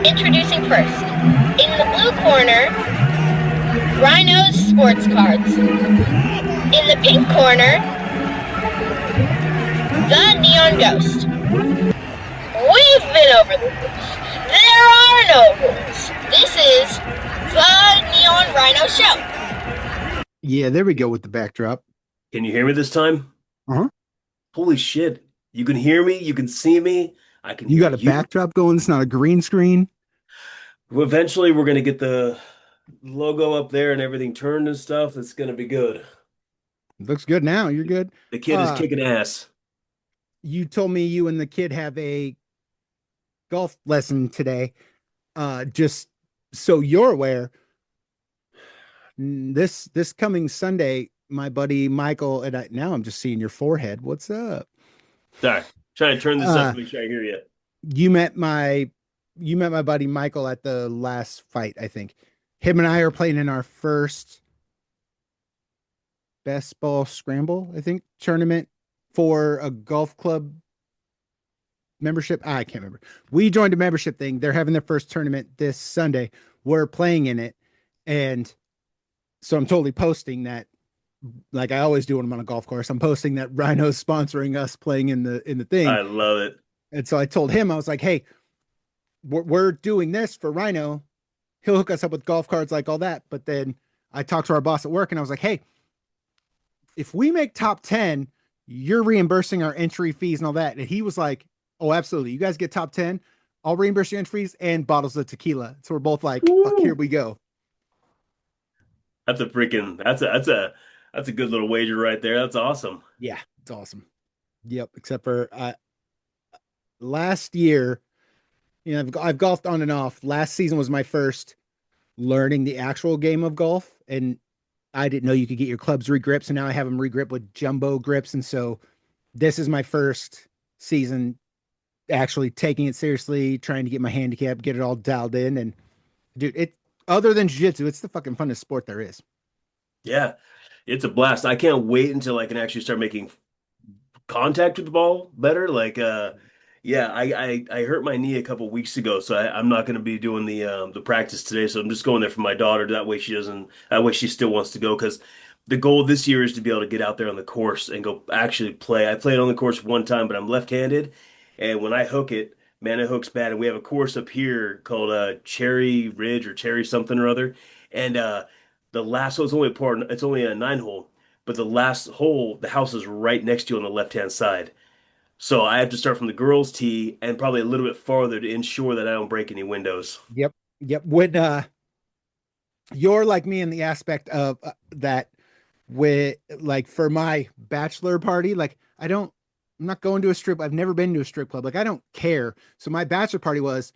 Introducing first. In the blue corner, Rhino's sports cards. In the pink corner, the Neon Ghost. We've been over the rules. There are no rules. This is the Neon Rhino Show. Yeah, there we go with the backdrop. Can you hear me this time? Uh-huh. Holy shit. You can hear me, you can see me, I can You hear got a you. backdrop going. It's not a green screen. Eventually, we're gonna get the logo up there and everything turned and stuff. It's gonna be good. Looks good now. You're good. The kid is Uh, kicking ass. you told me you and the kid have a golf lesson today. Just so you're aware, this coming Sunday, my buddy Michael and I, now I'm just seeing your forehead. What's up? Sorry, trying to turn this up Uh, to make sure I hear you. you met my you met my buddy Michael at the last fight, I think. Him and I are playing in our first best ball scramble, I think, tournament for a golf club membership. I can't remember. We joined a membership thing. They're having their first tournament this Sunday. We're playing in it. And so I'm totally posting that, like I always do when I'm on a golf course. I'm posting that Rhino's sponsoring us playing in the thing. I love it. And so I told him, I was like, hey, we're doing this for Rhino. He'll hook us up with golf carts, like all that. But then I talked to our boss at work and I was like, hey, if we make top 10, you're reimbursing our entry fees and all that. And he was like, oh, absolutely. You guys get top 10. I'll reimburse your entry fees and bottles of tequila. So we're both like, fuck, here Woo. we go. That's a freaking that's a good little wager right there. That's awesome. Yeah, it's awesome. Yep. Except for last year, I've golfed on and off. Last season was my first learning the actual game of golf. And I didn't know you could get your clubs regripped. So now I have them regrip with jumbo grips. And so this is my first season actually taking it seriously, trying to get my handicap, get it all dialed in. And dude, it other than jiu-jitsu, it's the fucking funnest sport there is. Yeah, it's a blast. I can't wait until I can actually start making contact with the ball better. Yeah, I hurt my knee a couple weeks ago, so I'm not going to be doing the practice today. So I'm just going there for my daughter. That way she doesn't. That way she still wants to go because the goal this year is to be able to get out there on the course and go actually play. I played on the course one time, but I'm left-handed, and when I hook it, man, it hooks bad. And we have a course up here called Cherry Ridge or Cherry something or other, and the last hole is only a part. It's only a 9 hole. But the last hole, the house is right next to you on the left-hand side. So I have to start from the girls' tee and probably a little bit farther to ensure that I don't break any windows. Yep. Yep. When you're like me in the aspect of that with like for my bachelor party, like I'm not going to a strip. I've never been to a strip club. Like I don't care. So my bachelor party was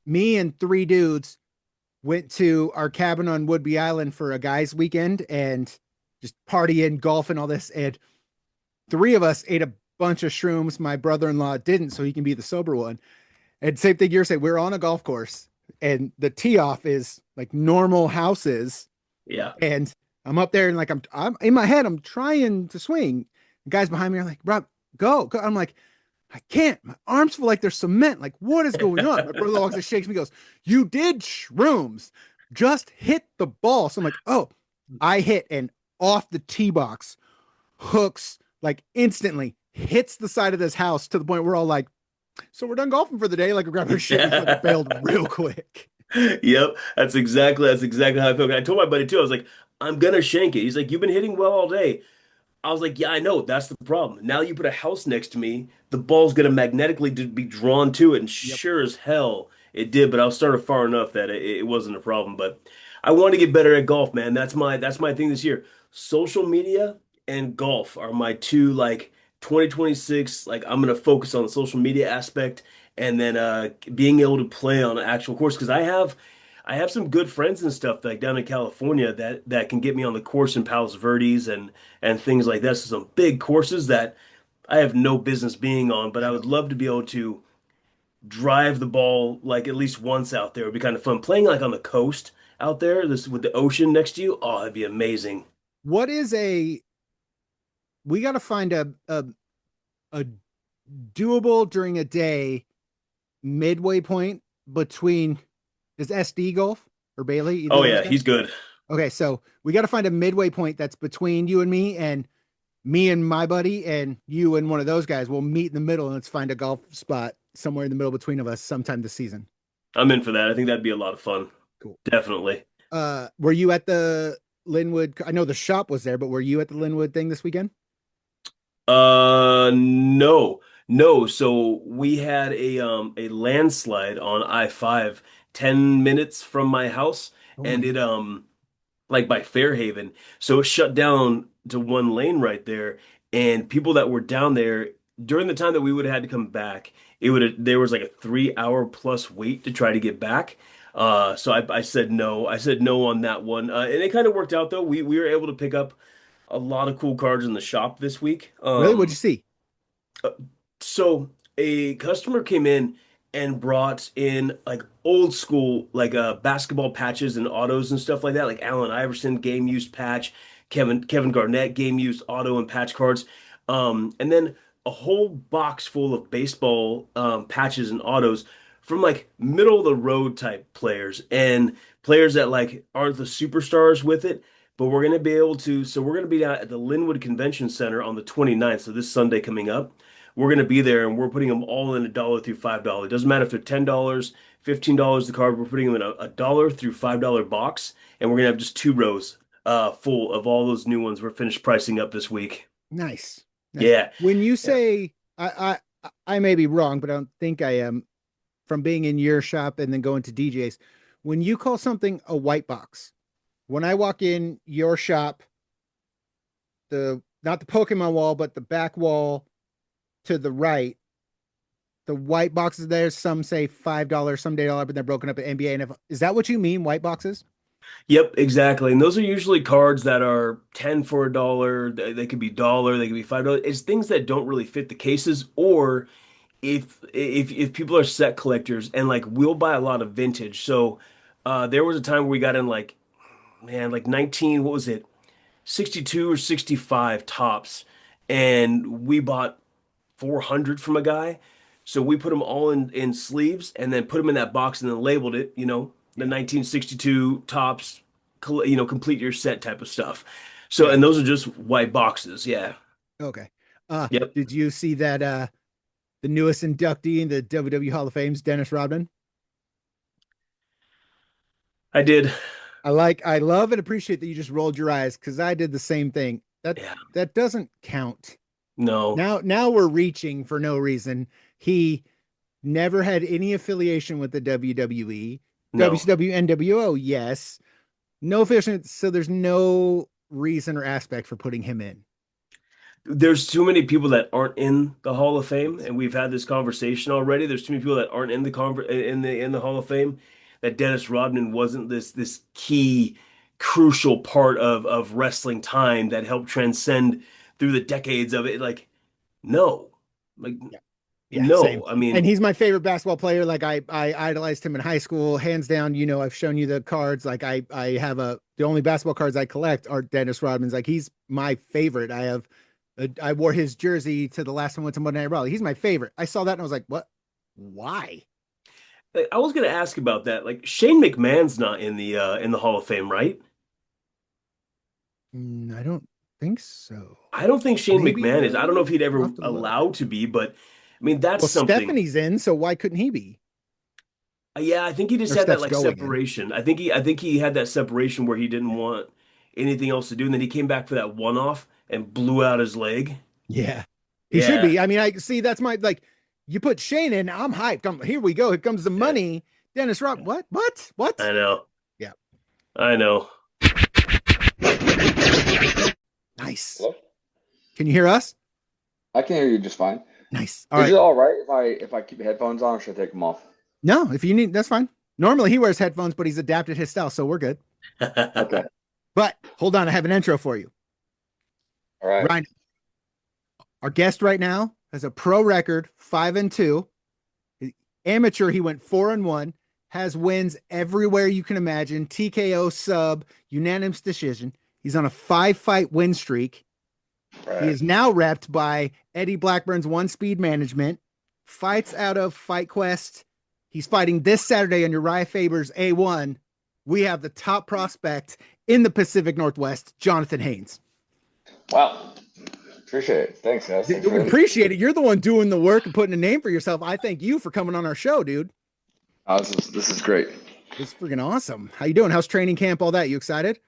me and three dudes went to our cabin on Woodby Island for a guys weekend and just partying, golf and all this. And three of us ate a bunch of shrooms. My brother-in-law didn't, so he can be the sober one. And same thing you're saying, we're on a golf course and the tee off is like normal houses. Yeah. And I'm up there and like I'm in my head, I'm trying to swing. The guys behind me are like, Rob, go. I'm like, I can't. My arms feel like they're cement. Like, what is going on? My brother walks and shakes me, goes, you did shrooms. Just hit the ball. So I'm like, oh, I hit and off the tee box, hooks like instantly, hits the side of this house to the point we're all like, so we're done golfing for the day. Like, we grab our shit and fucking bailed real quick. Yep. That's exactly how I feel. I told my buddy too. I was like, I'm gonna shank it. He's like, you've been hitting well all day. I was like, yeah, I know. That's the problem. Now you put a house next to me, the ball's gonna magnetically be drawn to it, and Yep. sure as hell it did. But I was started far enough that it wasn't a problem. But I want to get better at golf, man. That's my thing this year. Social media and golf are my two 2026. Like I'm gonna focus on the social media aspect and then being able to play on an actual course because I have some good friends and stuff like down in California that can get me on the course in Palos Verdes and things like that. So some big courses that I have no business being on, but I would love to be able to drive the ball like at least once out there. It would be kind of fun. Playing like on the coast out there, this with the ocean next to you. Oh, that'd be amazing. What is we got to find a doable during a day midway point between, is SD Golf or Bailey, either Oh of those yeah, guys? he's good. Okay, so we got to find a midway point that's between you and me and my buddy, and you and one of those guys. We'll meet in the middle and let's find a golf spot somewhere in the middle between of us sometime this season. I'm in for that. I think that'd be a lot of fun. Cool. Definitely. Were you at the Linwood? I know the shop was there, but were you at the Linwood thing this weekend? No, no. So we had a landslide on I-5 10 minutes from my house, Oh my and God. it like by Fairhaven. So it shut down to one lane right there. And people that were down there during the time that we would have had to come back, it would have there was like a 3 hour plus wait to try to get back. So I said no. I said no on that one. And it kind of worked out though. We were able to pick up a lot of cool cards in the shop this week. Really? What'd you see? So a customer came in and brought in like old school like basketball patches and autos and stuff like that, like Allen Iverson game used patch, Kevin Garnett game used auto and patch cards, and then a whole box full of baseball patches and autos from like middle of the road type players and players that like aren't the superstars with it. But we're gonna be able to, so we're gonna be down at the Linwood Convention Center on the 29th, so this Sunday coming up. We're going to be there and we're putting them all in $1 through $5. It doesn't matter if they're $10, $15 the card. We're putting them in a $1 through $5 box, and we're going to have just two rows full of all those new ones we're finished pricing up this week. Nice. Nice. Yeah. When you Yeah. say I may be wrong, but I don't think I am from being in your shop and then going to DJs. When you call something a white box, when I walk in your shop, the not the Pokemon wall, but the back wall to the right, the white boxes there, some say $5, some $8, but they're broken up at NBA and NFL. Is that what you mean, white boxes? Yep, exactly. And those are usually cards that are 10 for $1. They could be dollar, they could be $5. It's things that don't really fit the cases, or if people are set collectors and like we'll buy a lot of vintage. So there was a time where we got in like man, like 19, what was it? 62 or 65 tops, and we bought 400 from a guy. So we put them all in sleeves and then put them in that box and then labeled it, the Yeah. 1962 tops, complete your set type of stuff. So, Yeah. and those are just white boxes. Yeah. Okay. Yep. Did you see that the newest inductee in the WWE Hall of Fame's Dennis Rodman? I did. I love and appreciate that you just rolled your eyes because I did the same thing. Yeah. That doesn't count. No, Now we're reaching for no reason. He never had any affiliation with the WWE. no. WCW, NWO, yes. No affiliation, so there's no reason or aspect for putting him in. There's too many people that aren't in the Hall of Fame, and we've had this conversation already. There's too many people that aren't in the in the Hall of Fame. That Dennis Rodman wasn't this key, crucial part of wrestling time that helped transcend through the decades of it. Like, no, like Yeah. Yeah, same. no. I And mean, he's my favorite basketball player. Like I idolized him in high school, hands down. I've shown you the cards. Like I have the only basketball cards I collect are Dennis Rodman's. Like he's my favorite. I wore his jersey to the last time I went to Monday Night Raw. He's my favorite. I saw that and I was like, what? Why? I was gonna ask about that. Like Shane McMahon's not in the Hall of Fame, right? I don't think so. I don't think Shane Maybe McMahon is. I don't know if he'd I'll ever have to look. allowed to be, but I mean that's Well, something. Stephanie's in, so why couldn't he be? Yeah, I think he just Or had that Steph's like going in. separation. I think he had that separation where he didn't want anything else to do, and then he came back for that one off and blew out his leg. Yeah. He should Yeah, be. I mean, I see that's my like you put Shane in, I'm hyped. Here we go. Here comes the yeah, money. Dennis Rob. What? What? What? I know, Yeah. I know. Nice. Hello? Can you hear us? I can hear you just fine. Nice. All Is right. it all right if I keep headphones on or should I take them off? No, if you need, that's fine. Normally he wears headphones, but he's adapted his style, so we're good. Okay. But hold on, I have an intro for you. All right. Ryan, our guest right now has a pro record 5-2. Amateur, he went 4-1, has wins everywhere you can imagine. TKO, sub, unanimous decision. He's on a 5-fight win streak. Right. He is now repped by Eddie Blackburn's One Speed Management. Fights out of Fight Quest. He's fighting this Saturday on Uriah Faber's A1. We have the top prospect in the Pacific Northwest, Jonathan Haynes. Wow. Appreciate it. Thanks, guys. Thanks We appreciate it. You're the one doing the work and putting a name for yourself. I thank you for coming on our show, dude. This is great. This is freaking awesome. How you doing? How's training camp? All that? You excited?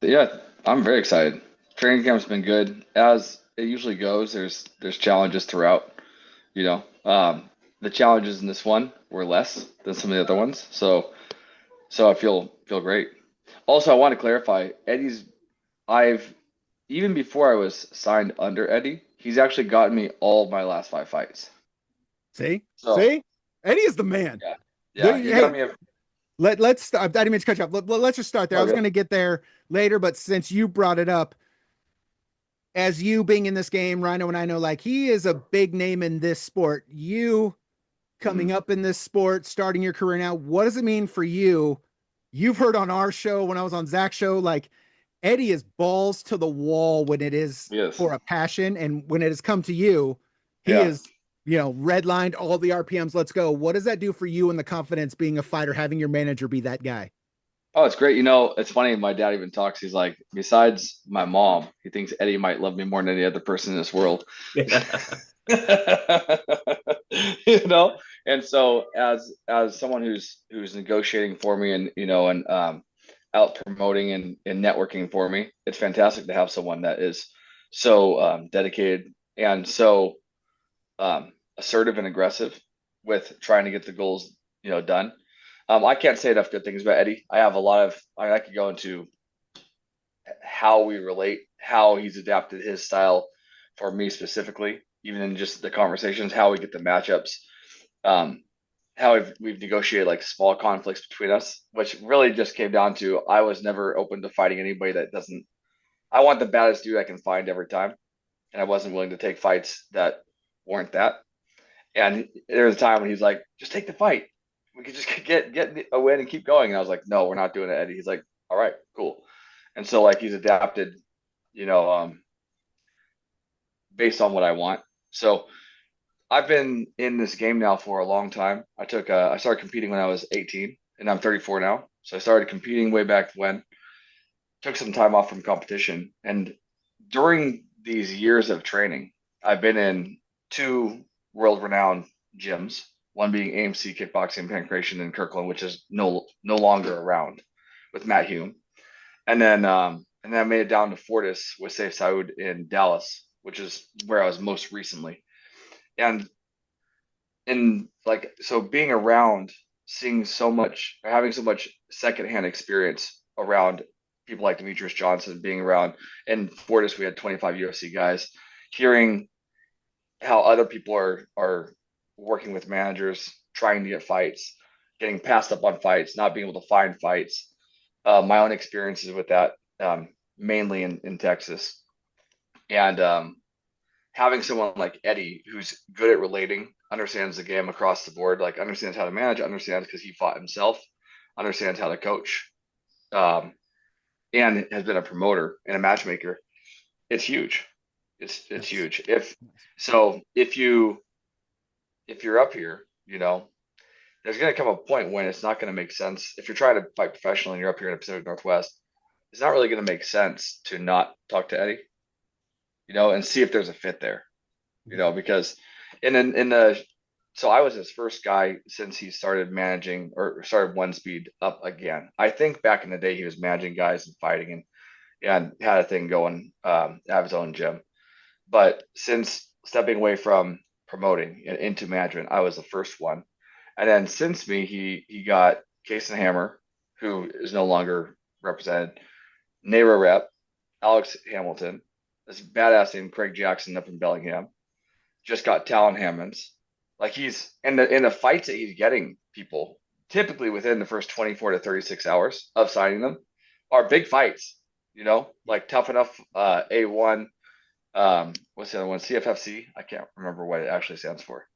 Yeah, I'm very excited. Training camp's been good. As it usually goes, there's challenges throughout. You know, the challenges in this one were less than some of the other ones. So I feel great. Also, I want to clarify, I've even before I was signed under Eddie, he's actually gotten me all my last 5 fights. See? So See? Eddie is the man. yeah, he got me Let's start. I didn't mean to cut you off. Let's just start there. I was going to get there later, but since you brought it up, as you being in this game, Rhino and I know, like, he is a big name in this sport. You coming up in this sport, starting your career now, what does it mean for you? You've heard on our show, when I was on Zach's show, like, Eddie is balls to the wall when it is for a passion, and when it has come to you, he is, redlined all the RPMs. Let's go. What does that do for you and the confidence being a fighter, having your manager be that guy? Oh, it's great. It's funny. My dad even talks. He's like, besides my mom, he thinks Eddie might love me more than any other person in this world. And so as someone who's negotiating for me and out promoting and networking for me, it's fantastic to have someone that is so dedicated and so assertive and aggressive with trying to get the goals done. I can't say enough good things about Eddie. I could go into how we relate, how he's adapted his style for me specifically, even in just the conversations, how we get the matchups, how we've negotiated like small conflicts between us, which really just came down to I was never open to fighting anybody that doesn't. I want the baddest dude I can find every time, and I wasn't willing to take fights that weren't that. And there was a time when he's like, "Just take the fight. We could just get a win and keep going." And I was like, "No, we're not doing it, Eddie." He's like, "All right, cool." And so like he's adapted, based on what I want. So I've been in this game now for a long time. I started competing when I was 18, and I'm 34 now. So I started competing way back when. Took some time off from competition, and during these years of training, I've been in 2 world-renowned gyms. One being AMC Kickboxing Pancration in Kirkland, which is no longer around, with Matt Hume, and then I made it down to Fortis with Saif Saud in Dallas, which is where I was most recently. And so being around, seeing so much, having so much secondhand experience around people like Demetrius Johnson, being around in Fortis, we had 25 UFC guys, hearing how other people are working with managers, trying to get fights, getting passed up on fights, not being able to find fights. My own experiences with that, mainly in Texas, and having someone like Eddie who's good at relating, understands the game across the board, like understands how to manage, understands because he fought himself, understands how to coach, and has been a promoter and a matchmaker. It's huge. It's huge. If you're up here, there's going to come a point when it's not going to make sense. If you're trying to fight professionally and you're up here in the Pacific Northwest, it's not really going to make sense to not talk to Eddie, and see if there's a fit there, because so I was his first guy since he started managing or started One Speed up again. I think back in the day he was managing guys and fighting and had a thing going, have his own gym. But since stepping away from promoting and into management, I was the first one. And then since me, he got Case and Hammer, who is no longer represented, Nero Rep, Alex Hamilton, this badass named Craig Jackson up in Bellingham, just got Talon Hammonds. Like he's in the fights that he's getting people typically within the first 24 to 36 hours of signing them are big fights, like Tough Enough, A1, what's the other one? CFFC. I can't remember what it actually stands for.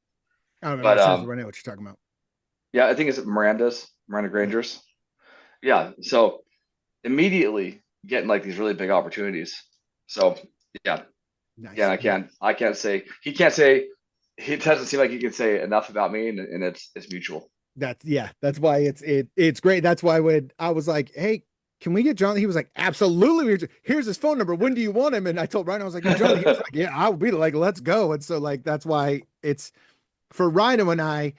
I don't know. But I know what you're talking about. Yeah, I think it's Miranda Granger's. Yeah. So immediately getting like these really big opportunities. So yeah. Nice. Yeah, I can't say he doesn't seem like he can say enough about me, and it's mutual. That's why it's great. That's why when I was like, hey, can we get John? He was like, absolutely. Here's his phone number. When do you want him? And I told Ryan, I was like, yo, John. He was like, yeah, I'll be like, let's go. And so like that's why it's for Rhino and I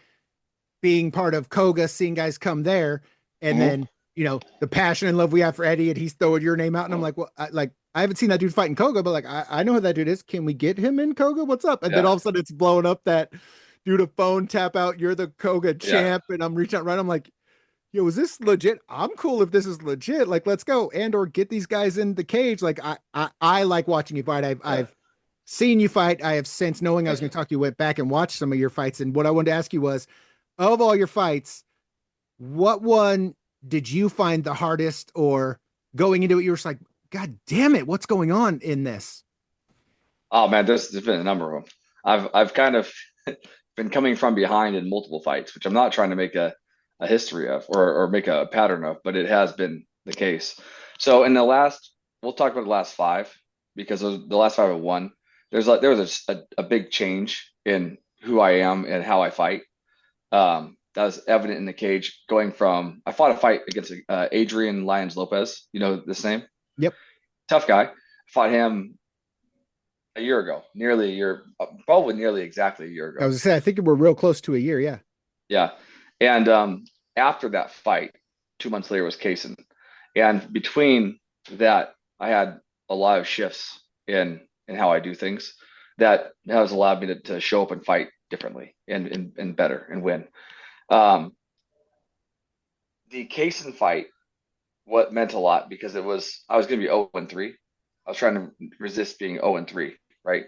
being part of Koga, seeing guys come there, and Mhm. then the passion and love we have for Eddie, and he's throwing your name out, and I'm like, well, I haven't seen that dude fight in Koga, but like I know who that dude is. Can we get him in Koga? What's up? And then Yeah. all of a sudden it's blowing up that dude a phone tap out, you're the Koga Yeah. champ, and I'm reaching out right. I'm like, yo, is this legit? I'm cool if this is legit. Like, let's go and or get these guys in the cage. Like, I like watching you fight. Yeah. I've seen you fight. I have since knowing I was Thank going you. to talk to you, went back and watched some of your fights. And what I wanted to ask you was, of all your fights, what one did you find the hardest, or going into it, you were just like, God damn it, what's going on in this? Oh man, there's been a number of them. I've kind of been coming from behind in multiple fights, which I'm not trying to make a history of or make a pattern of, but it has been the case. So in the last, we'll talk about the last five because the last five have won. There was a big change in who I am and how I fight. That was evident in the cage going from I fought a fight against Adrian Lyons Lopez. You know this name? Yep. Tough guy. Fought him a year ago, nearly a year, probably nearly exactly a year I ago. was gonna say, I think we're real close to a year. Yeah. Yeah. And after that fight, 2 months later was Kaysen. And between that, I had a lot of shifts in how I do things that has allowed me to show up and fight differently and better and win. Um, the Kaysen fight, what meant a lot because I was going to be 0 and 3. I was trying to resist being 0 and 3, right?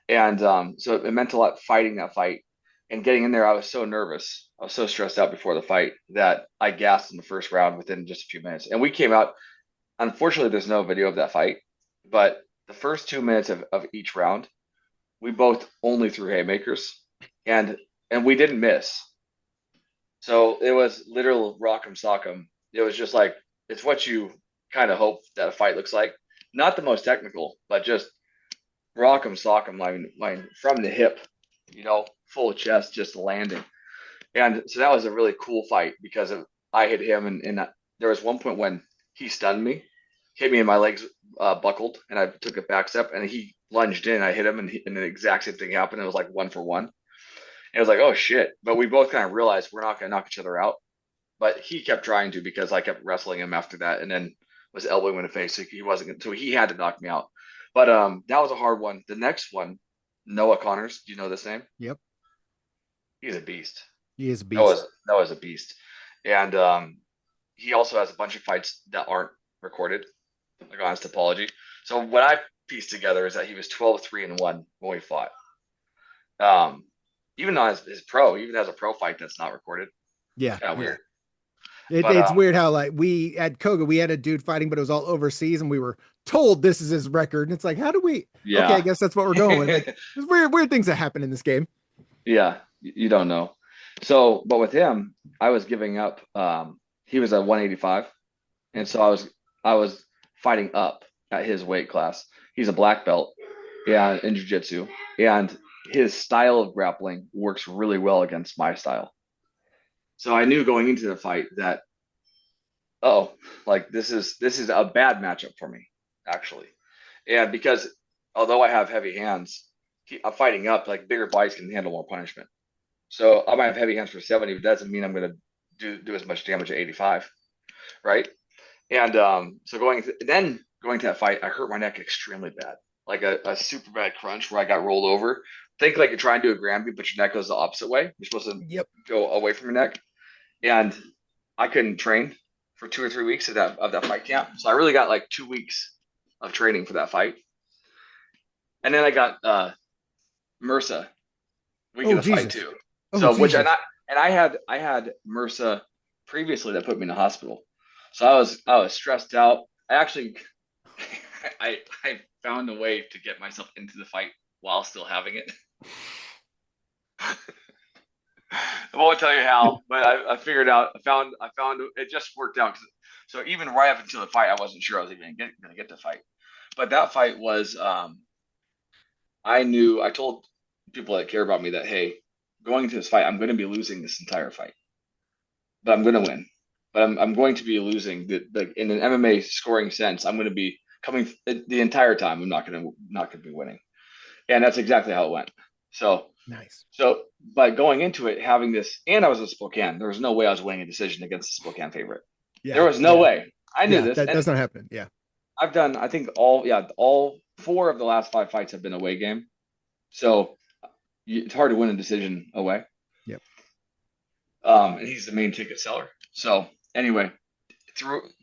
And so it meant a lot fighting that fight and getting in there. I was so nervous. I was so stressed out before the fight that I gassed in the first round within just a few minutes. And we came out. Unfortunately, there's no video of that fight, but the first 2 minutes of each round, we both only threw haymakers, and we didn't miss. So it was literal rock'em sock'em. It was just like it's what you kind of hope that a fight looks like. Not the most technical, but just rock'em sock'em line from the hip, full chest, just landing. And so that was a really cool fight because I hit him, and there was one point when he stunned me, hit me, and my legs buckled, and I took a back step, and he lunged in. I hit him, and the exact same thing happened. It was like 1 for 1. And it was like, oh shit! But we both kind of realized we're not going to knock each other out. But he kept trying to because I kept wrestling him after that, and then was elbowing him in the face. So he wasn't. So he had to knock me out. But that was a hard one. The next one, Noah Connors. Do you know this name? Yep. He's a beast. He is a That beast. was a beast. And he also has a bunch of fights that aren't recorded, like honest apology. So what I pieced together is that he was 12-3-1 when we fought. Even on his pro, even has a pro fight that's not recorded. Yeah. Kind of Yeah. weird. But It's weird how like we at Koga we had a dude fighting, but it was all overseas, and we were told this is his record. And it's like, how do we? Okay, I yeah. guess that's what we're going with. Like, there's weird things that happen in this game. Yeah, you don't know. So, but with him, I was giving up. He was at 185, and so I was fighting up at his weight class. He's a black belt, yeah, in jiu-jitsu, and his style of grappling works really well against my style. So I knew going into the fight that, oh, like this is a bad matchup for me, actually. And because although I have heavy hands, I'm fighting up, like bigger bodies can handle more punishment. So I might have heavy hands for 70, but that doesn't mean I'm going to do as much damage at 85, right? And so going to that fight, I hurt my neck extremely bad, like a super bad crunch where I got rolled over. Think like you're trying to do a Granby, but your neck goes the opposite way. You're supposed to Yep. go away from your neck, and I couldn't train for 2 or 3 weeks of that fight camp. So I really got like 2 weeks of training for that fight, and then I got MRSA week of Oh the fight Jesus. too. Oh So which Jesus. and I had MRSA previously that put me in the hospital. So I was stressed out. I actually I found a way to get myself into the fight while still having it. I won't tell you how, but I figured out. I found it just worked out. So even right up until the fight, I wasn't sure I was even going to get the fight. But that fight was I told people that care about me that hey, going into this fight, I'm going to be losing this entire fight. but I'm going to win. But I'm going to be losing. In an MMA scoring sense, I'm going to be coming the entire time. I'm not going to be winning, and that's exactly how it went. So Nice. so by going into it, having this, and I was in Spokane, there was no way I was winning a decision against the Spokane favorite. Yeah. There was no way. I knew this. That's not happening. Yeah. I've done, I think all 4 of the last 5 fights have been away game. So it's hard to win a decision away. Yep. And he's the main ticket seller. So anyway,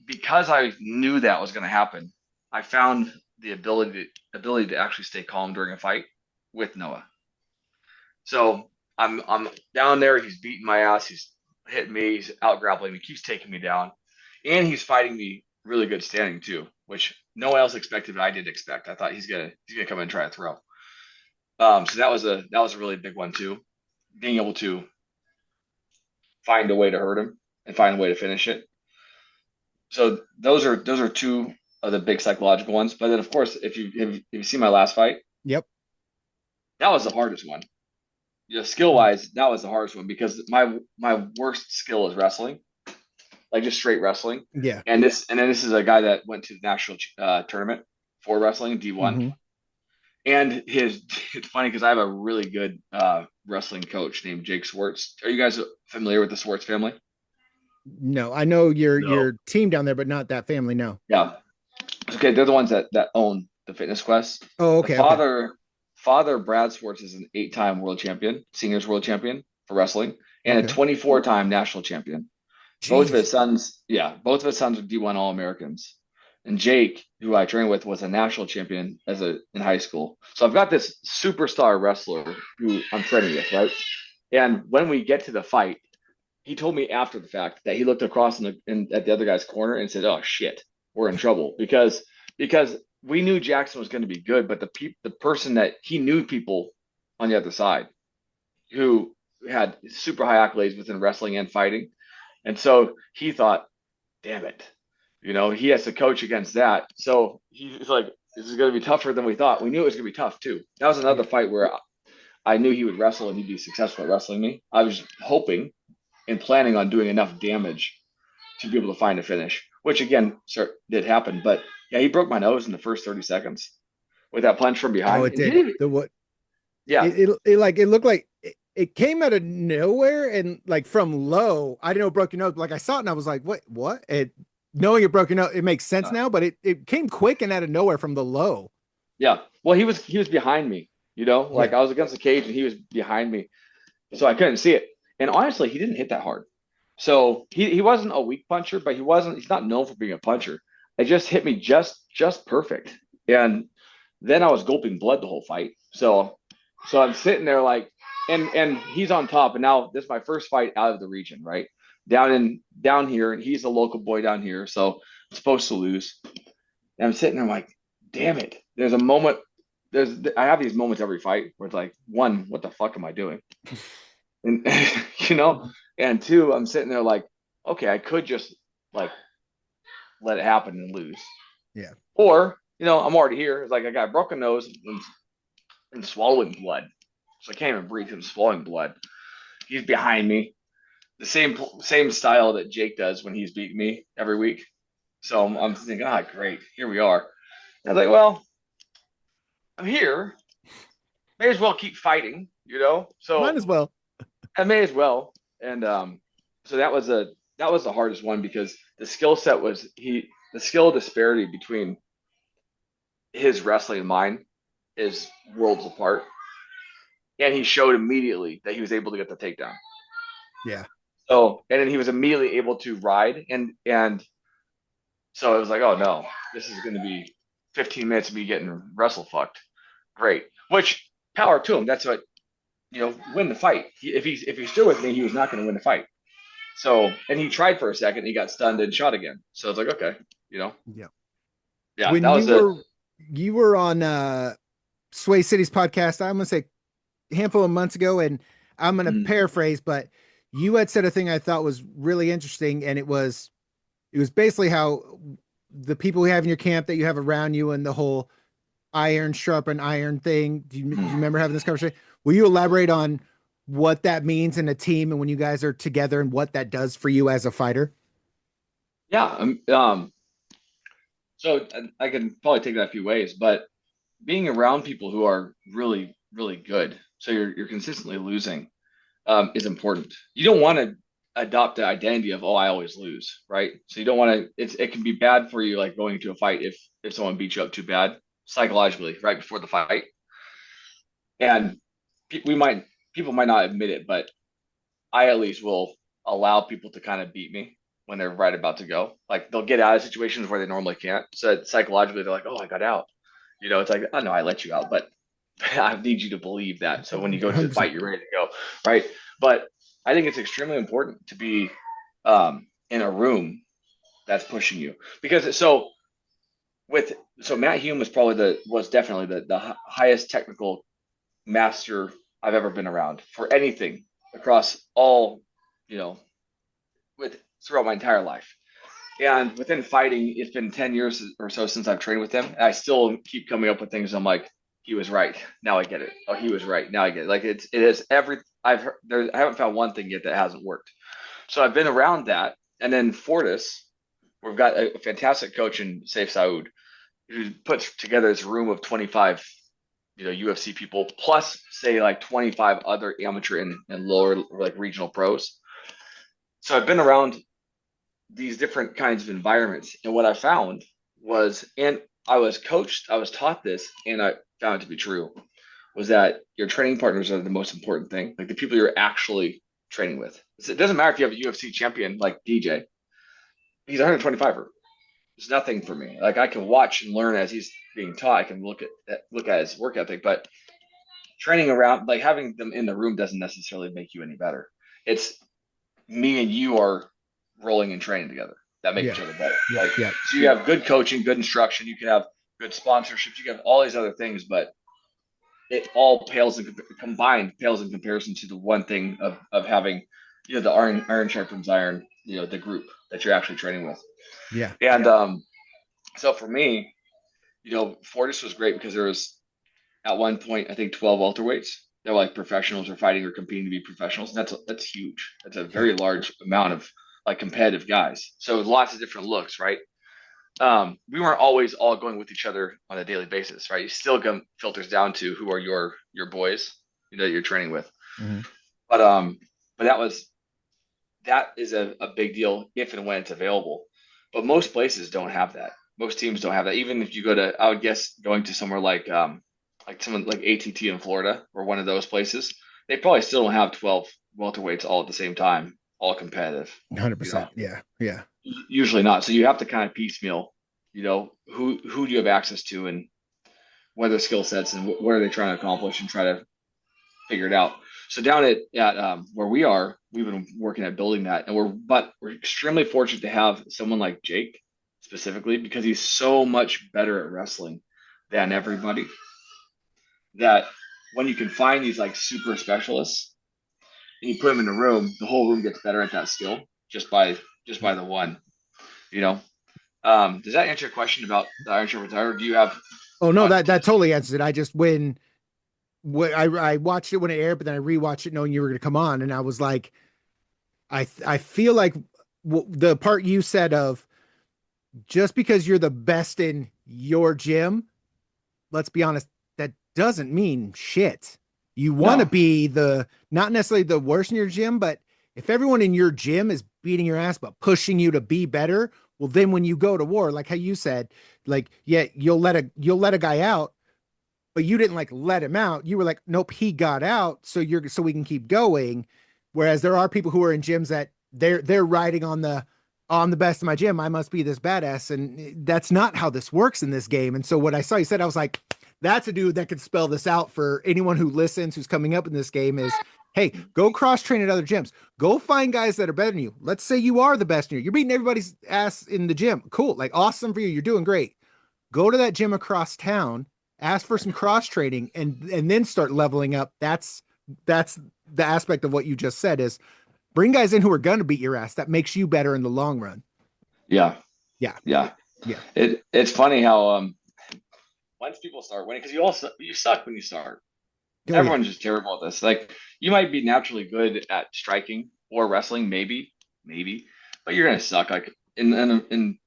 because I knew that was going to happen, I found the ability to actually stay calm during a fight with Noah. So I'm down there. He's beating my ass. He's hitting me. He's out grappling me. Keeps taking me down, and he's fighting me really good standing too, which no one else expected, but I did expect. I thought he's gonna come in and try to throw. So that was a really big one too, being able to find a way to hurt him and find a way to finish it. So those are 2 of the big psychological ones. But then of course, if you see my last fight, Yep. that was the hardest one. Yeah, skill wise, that was the hardest one because my worst skill is wrestling, like just straight wrestling. Yeah. And then this is a guy that went to the national tournament for wrestling, D1. Mm-hmm. And it's funny because I have a really good wrestling coach named Jake Swartz. Are you guys familiar with the Swartz family? No, I know your team down there, but not that family. No. Yeah. Okay, they're the ones that own the Fitness Quest. Oh, okay. The father Brad Swartz is an 8-time world champion, seniors world champion for wrestling, and a 24-time national champion. Jeez. Both of his sons are D1 All-Americans. And Jake, who I trained with, was a national champion in high school. So I've got this superstar wrestler who I'm training with, right? And when we get to the fight, he told me after the fact that he looked across at the other guy's corner and said, "Oh shit, we're in trouble," because we knew Jackson was going to be good, but the person that he knew people on the other side who had super high accolades within wrestling and fighting, and so he thought, "Damn it, he has to coach against that." So he's like, "This is going to be tougher than we thought." We knew it was going to be tough too. That was another fight where I knew he would wrestle and he'd be successful at wrestling me. I was hoping and planning on doing enough damage to be able to find a finish, which again did happen. But yeah, he broke my nose in the first 30 seconds with that punch from behind. Oh, it did. Yeah, it looked like it came out of nowhere and like from low. I didn't know it broke your nose, but like I saw it and I was like, what? Knowing it broke your nose, it makes sense now, but it came quick and out of nowhere from the low. Yeah. Well, he was behind me, like I was against the cage and he was behind me. So I couldn't see it. And honestly, he didn't hit that hard. So he wasn't a weak puncher, but he's not known for being a puncher. It just hit me just perfect. And then I was gulping blood the whole fight. So I'm sitting there like, and he's on top. And now this is my first fight out of the region, right? Down here, and he's a local boy down here. So I'm supposed to lose. And I'm sitting there like, damn it. There's a moment. I have these moments every fight where it's like, 1, what the fuck am I doing? And and 2, I'm sitting there like, okay, I could just like let it happen and lose. Yeah. Or, I'm already here. It's like I got a broken nose and swallowing blood. So I can't even breathe. I'm swallowing blood. He's behind me. The same style that Jake does when he's beating me every week. So I'm thinking, great, here we are. And I was like, well, I'm here. May as well keep fighting, So might as well. I may as well. And so that was the hardest one because the skill set the skill disparity between his wrestling and mine is worlds apart. And he showed immediately that he was able to get the takedown. Yeah. So, and then he was immediately able to ride and so it was like, oh no, this is going to be 15 minutes of me getting wrestle fucked. Great. Which power to him. That's what, win the fight. If he's still with me, he was not going to win the fight. So, and he tried for a second, he got stunned and shot again. So it's like, okay, Yeah. Yeah. When you were on Sway City's podcast, I'm gonna say a handful of months ago, and I'm gonna paraphrase, but you had said a thing I thought was really interesting, and it was basically how the people you have in your camp that you have around you and the whole iron sharpen iron thing. Do you remember having this conversation? Will you elaborate on what that means in a team and when you guys are together and what that does for you as a fighter? Yeah. So I can probably take that a few ways, but being around people who are really, really good, so you're consistently losing, is important. You don't want to adopt the identity of, oh, I always lose, right? So you don't want to. It can be bad for you, like going into a fight if someone beats you up too bad psychologically right before the fight, and we might people might not admit it, but I at least will allow people to kind of beat me when they're right about to go. Like they'll get out of situations where they normally can't. So psychologically, they're like, "Oh, I got out." You know, it's like, "Oh no, I let you out," but I need you to believe that. So when you go to the 100%. fight, you're ready to go, right? But I think it's extremely important to be in a room that's pushing you because with so Matt Hume was definitely the highest technical master I've ever been around for anything across all, you know, with throughout my entire life. And within fighting, it's been 10 years or so since I've trained with him. And I still keep coming up with things. I'm like, he was right. Now I get it. Oh, he was right. Now I get it. Like it is every I've heard I haven't found one thing yet that hasn't worked. So I've been around that. And then Fortis, we've got a fantastic coach in Saif Saud who puts together this room of 25, UFC people plus say like 25 other amateur and lower like regional pros. So I've been around these different kinds of environments. And what I found was, and I was coached, I was taught this, and I found it to be true, was that your training partners are the most important thing. Like the people you're actually training with. It doesn't matter if you have a UFC champion like DJ. He's 125er. It's nothing for me. Like I can watch and learn as he's being taught. I can look at his work ethic, but training around, like having them in the room doesn't necessarily make you any better. It's me and you are rolling and training together that make each other better. So you have good coaching, good instruction, you can have good sponsorships, you can have all these other things, but it all pales in comparison to the one thing of having, the iron sharpens iron, the group that you're actually training with. Yeah. And so for me, Fortis was great because there was at one point I think 12 welterweights. They're like professionals or fighting or competing to be professionals. And that's huge. That's a very large amount of like competitive guys. So lots of different looks, right? We weren't always all going with each other on a daily basis, right? You still come filters down to who are your boys, that you're training with. Mm-hmm. But that is a big deal if and when it's available. But most places don't have that. Most teams don't have that. Even if you go to, I would guess going to somewhere like someone like ATT in Florida or one of those places, they probably still don't have 12 welterweights all at the same time, all competitive. 100%. Yeah. Yeah. Usually not. So you have to kind of piecemeal, who do you have access to and what are their skill sets and what are they trying to accomplish and try to figure it out. So down at where we are, we've been working at building that, and we're extremely fortunate to have someone like Jake specifically because he's so much better at wrestling than everybody. That when you can find these like super specialists and you put them in a room, the whole room gets better at that skill just by the one. Does that answer your question about the Iron Shepherd's Iron? Or do you have? Oh no, that totally answers it. I just when I watched it when it aired, but then I rewatched it knowing you were going to come on, and I was like, I feel like the part you said of just because you're the best in your gym, let's be honest, that doesn't mean shit. You want to be not necessarily the worst in your gym, but if everyone in your gym is beating your ass but pushing you to be better, well, then when you go to war, like how you said, like, yeah, you'll let a guy out, but you didn't like let him out. You were like, nope, he got out. So we can keep going. Whereas there are people who are in gyms that they're riding on the best of my gym. I must be this badass. And that's not how this works in this game. And so what I saw you said, I was like, that's a dude that could spell this out for anyone who listens, who's coming up in this game is, hey, go cross train at other gyms. Go find guys that are better than you. Let's say you are the best in you. You're beating everybody's ass in the gym. Cool. Like awesome for you. You're doing great. Go to that gym across town, ask for some cross training and then start leveling up. That's the aspect of what you just said is bring guys in who are going to beat your ass. That makes you better in the long run. Yeah. Yeah. Yeah. Yeah. It's funny how, once people start winning, because you suck when you start. Oh yeah. Everyone's just terrible at this. Like you might be naturally good at striking or wrestling, maybe, but you're gonna suck. Like in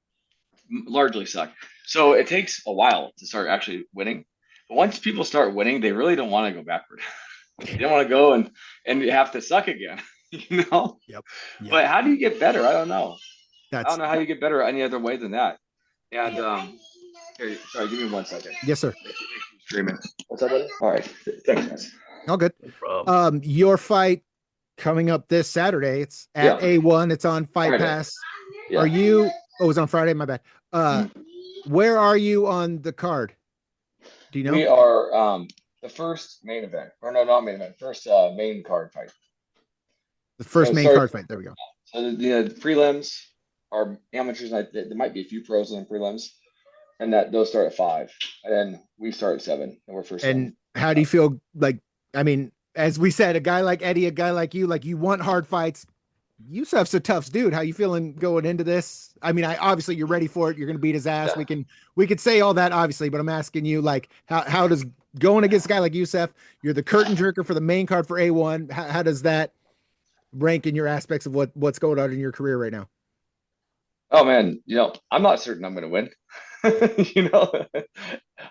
largely suck. So it takes a while to start actually winning. But once people start winning, they really don't want to go backward. They don't want to go and have to suck again, you know? Yep. Yep. But how do you get better? I don't know. I don't That's know how you get better any other way than that. And here, sorry, give me 1 second. yes, sir. Streaming. What's up, buddy? All right. Thanks, guys. All good. No problem. Your fight coming up this Saturday. It's at Yeah. A1. It's on Fight Friday. Pass. Yeah. Are you? Oh, it's on Friday. My bad. Where are you on the card? Do you know? We are the first main event, or no, not main event. First main card fight. The first So main sorry. card fight. There we go. So the prelims are amateurs. And there might be a few pros in the prelims, and that those start at 5, and then we start at 7, and we're first. And how do you feel? Like, I mean, as we said, a guy like Eddie, a guy like you want hard fights. Yusuf's a tough dude. How you feeling going into this? I mean, obviously you're ready for it. You're going to beat his ass. Yeah. We could say all that obviously, but I'm asking you, like, how does going against a guy like Yusuf? You're the curtain jerker for the main card for A1. How does that rank in your aspects of what's going on in your career right now? Oh man, I'm not certain I'm going to win.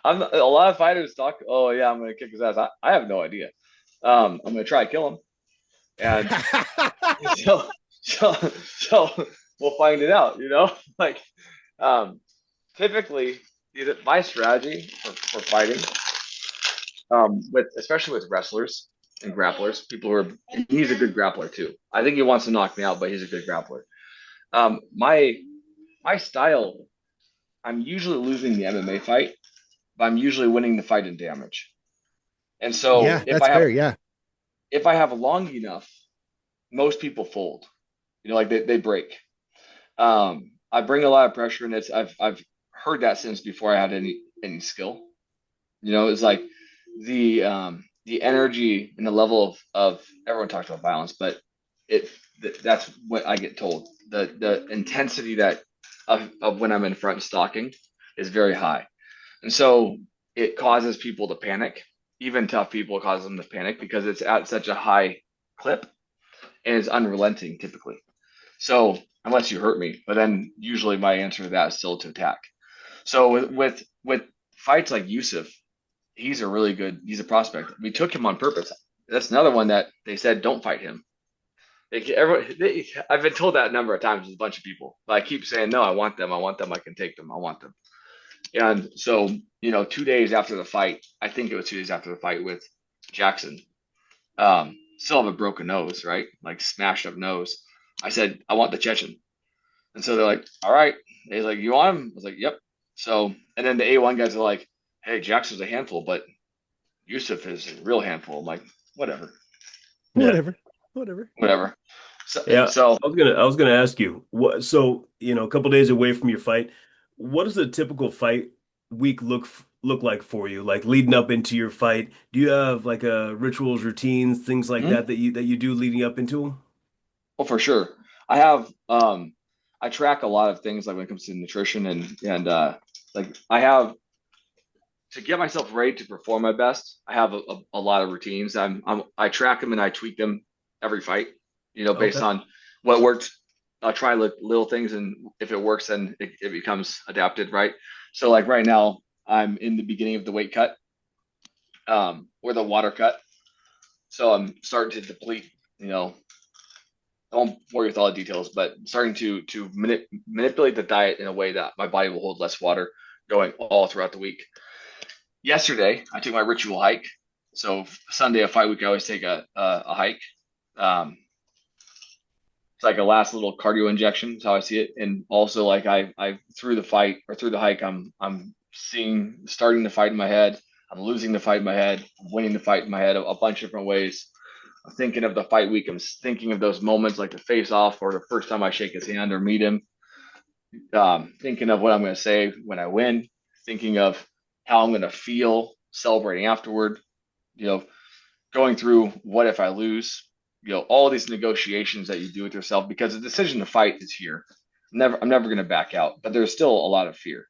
A lot of fighters talk. Oh yeah, I'm going to kick his ass. I have no idea. I'm going to try to kill him, and so we'll find it out. Like typically my strategy for fighting, especially with wrestlers and grapplers, he's a good grappler too. I think he wants to knock me out, but he's a good grappler. My style, I'm usually losing the MMA fight, but I'm usually winning the fight in damage. And so yeah, that's fair. Yeah. If I have long enough, most people fold. Like they break. I bring a lot of pressure, and I've heard that since before I had any skill. It's like the energy and the level of everyone talks about violence, but that's what I get told. The intensity of when I'm in front stalking is very high, and so it causes people to panic. Even tough people cause them to panic because it's at such a high clip and it's unrelenting typically. So unless you hurt me, but then usually my answer to that is still to attack. So with fights like Yusuf, he's a prospect. We took him on purpose. That's another one that they said don't fight him. I've been told that a number of times with a bunch of people. But I keep saying no. I want them. I can take them. I want them. And so 2 days after the fight, I think it was 2 days after the fight with Jackson, still have a broken nose, right? Like smashed up nose. I said I want the Chechen, and so they're like, all right. He's like, you want him? I was like, yep. So and then the A1 guys are like, hey, Jackson's a handful, but Yusuf is a real handful. I'm like, whatever. Yeah. Whatever. So, Yeah. so I was gonna ask you what. So a couple days away from your fight, what does a typical fight week look like for you? Like leading up into your fight, do you have like rituals, routines, things like Mhm. that you do leading up into them? Oh, for sure. I have I track a lot of things like when it comes to nutrition and like I have to get myself ready to perform my best. I have a lot of routines. I track them and I tweak them every fight, based Okay. on what worked. I'll try little things, and if it works, then it becomes adapted, right? So like right now, I'm in the beginning of the weight cut, or the water cut. So I'm starting to deplete, I won't worry with all the details, but starting to manipulate the diet in a way that my body will hold less water going all throughout the week. Yesterday, I took my ritual hike. So Sunday of fight week, I always take a hike. It's like a last little cardio injection. Is how I see it. And also, like I through the fight or through the hike, I'm starting the fight in my head. I'm losing the fight in my head. I'm winning the fight in my head a bunch of different ways. I'm thinking of the fight week. I'm thinking of those moments like the face off or the first time I shake his hand or meet him. Thinking of what I'm going to say when I win. Thinking of how I'm going to feel celebrating afterward. Going through what if I lose. All these negotiations that you do with yourself because the decision to fight is here. I'm never going to back out, but there's still a lot of fear,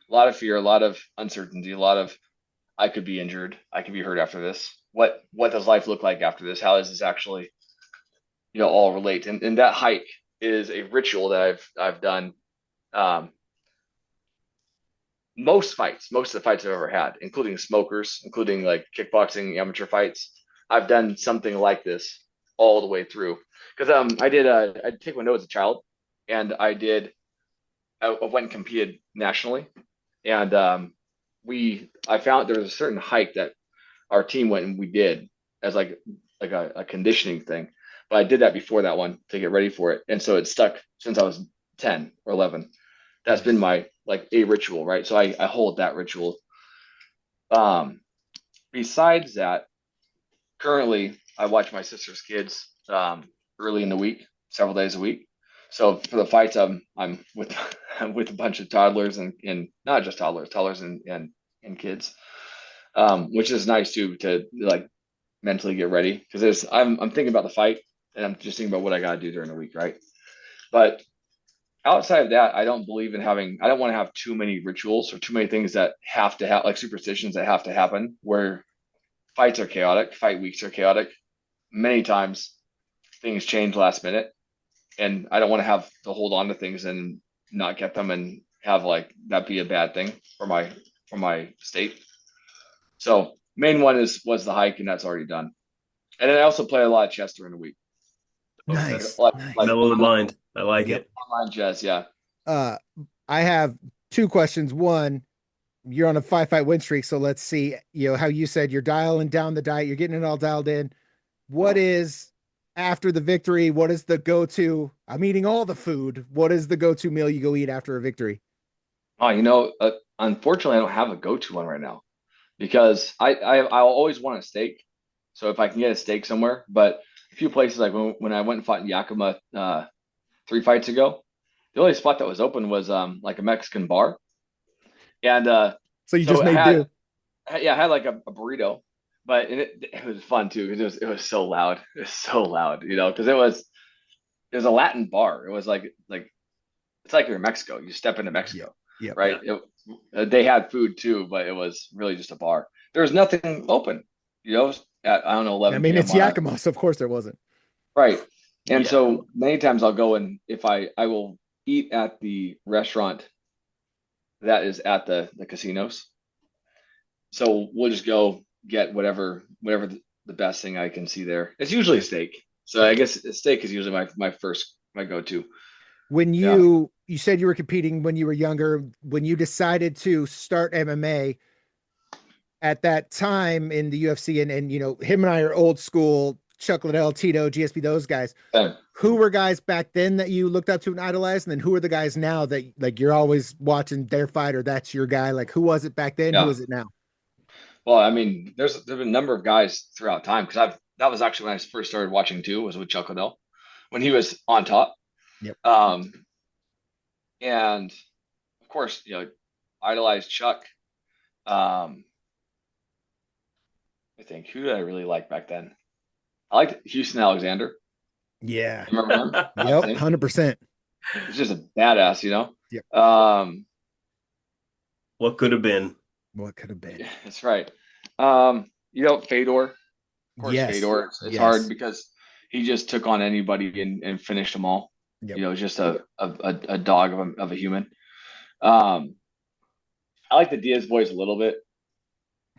a lot of uncertainty, a lot of I could be injured, I could be hurt after this. what does life look like after this? How does this actually, all relate? And that hike is a ritual that I've done. Most of the fights I've ever had, including smokers, including like kickboxing, amateur fights, I've done something like this all the way through. Because I did Taekwondo as a child, and I went and competed nationally, and I found there was a certain hike that our team went and we did as like a conditioning thing. But I did that before that one to get ready for it, and so it stuck since I was 10 or 11. That's been my like a ritual, right? So I hold that ritual. Besides that, currently I watch my sister's kids early in the week, several days a week. So for the fights, I'm with I'm with a bunch of toddlers and not just toddlers and kids, which is nice too to like mentally get ready because I'm thinking about the fight and I'm just thinking about what I got to do during the week, right? But outside of that, I don't believe in I don't want to have too many rituals or too many things that have to have like superstitions that have to happen where fights are chaotic, fight weeks are chaotic. Many times things change last minute and I don't want to have to hold on to things and not get them and have like that be a bad thing for my state. So main one was the hike and that's already done. And then I also play a lot of chess during the week. Nice. Like Mellow in mind. I like Yep. it. online chess, yeah. I have two questions. One, you're on a 5-fight win streak, so let's see, how you said you're dialing down the diet, you're getting it all dialed in. What is after the victory? What is the go-to? I'm eating all the food. What is the go-to meal you go eat after a victory? Oh, unfortunately, I don't have a go-to one right now because I'll always want a steak. So if I can get a steak somewhere, but a few places like when I went and fought in Yakima 3 fights ago, the only spot that was open was like a Mexican bar, and So you so just it made do. yeah, I had like a burrito, but it was fun too because it was so loud. It was so loud, because it was a Latin bar. It was like it's like you're in Mexico. You step into Mexico, Yep. right? They had food too, but it was really just a bar. There was nothing open, at I don't know I 11 mean, p.m. it's Yakima, so of course there wasn't. Right. And Yeah. so many times I'll go and if I will eat at the restaurant that is at the casinos. So we'll just go get whatever the best thing I can see there. It's usually a steak. So I guess a steak is usually my go-to. When Yeah. you said you were competing when you were younger, when you decided to start MMA at that time in the UFC, and him and I are old school, Chuck Liddell, Tito, GSP, those guys. Same. Who were guys back then that you looked up to and idolized, and then who are the guys now that like you're always watching their fight or that's your guy? Like who was it back then? Who Yeah. is it now? Well, I mean, there's been a number of guys throughout time because that was actually when I first started watching too, was with Chuck Liddell when he was on top. Yep. And of course, idolized Chuck. I think who did I really like back then? I liked Houston Alexander. Yeah. Remember him? Yep. Same. 100%. He's just a badass, Yep. What could have been? What could have been? That's right. Fedor. Of course, Yes. Fedor. It's Yes. hard because he just took on anybody and finished them all. Yep. Just a dog of a human. I like the Diaz boys a little bit.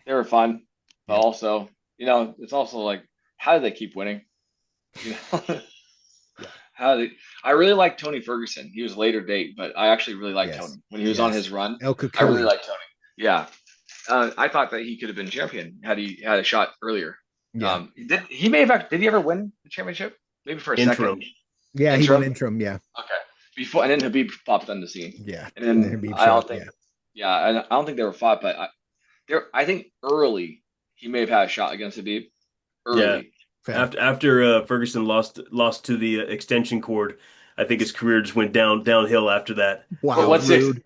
They were fun, but Yep. also, it's also like, how do they keep winning? I really like Tony Ferguson. He was a later date, but I actually really liked Yes. Tony when he was on his run. El I really Cucuy. liked Tony. Yeah. I thought that he could have been champion had he had a shot earlier. Yeah. Did he ever win the championship? Maybe for a Interim. second. Yeah, he Interim? won interim. Yeah. Okay. Before and then Habib popped on the scene. Yeah. And then Habib I don't shot, think I don't think they were fought, but I think early he may have had a shot against Habib. Early. Yeah. After Ferguson lost to the extension cord, I think his career just went downhill after that. Wow. What's Rude.